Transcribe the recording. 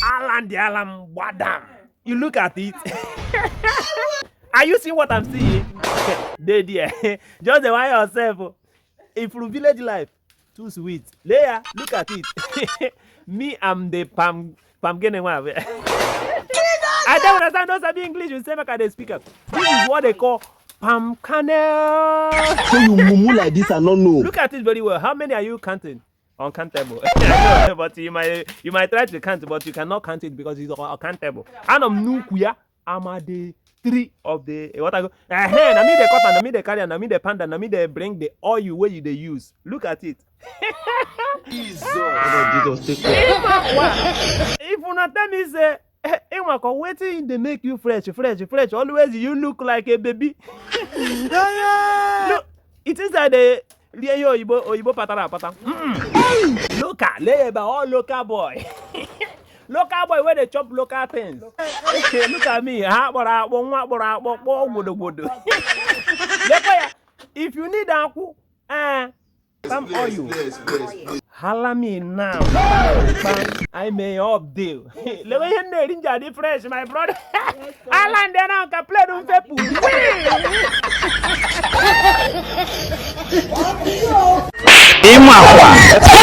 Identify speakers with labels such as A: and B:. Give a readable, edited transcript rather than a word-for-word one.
A: Alan the Alan Wadam. You look at it. Are you seeing what I'm seeing? There. Just the one yourself. If from village life, too sweet. Leia, look at it. Me, I'm the Pam getting one. I don't understand those are English. You say, can they speak up? This is what they call palm kernel.
B: So you mumu like this and not know.
A: Look at it very well. How many are you counting? Uncountable. But you might try to count, but you cannot count it because it's uncountable. And nukuya, I'm at the 3 of the what I go. I mean the cotton, I mean the carry, I mean the panda, I mean they bring the oil where you they use. Look at it.
B: Jesus.
A: If you not tell me say, waiting they make you fresh. Always you look like a baby. Look, it is like the Oyibo patara. Local, labor, all local boy. Local boy where they chop local things. Look at me. If you need uncle, come on you. Holla me now. I may up deal. Let me hear the fresh, my brother. Alan then I can play them people.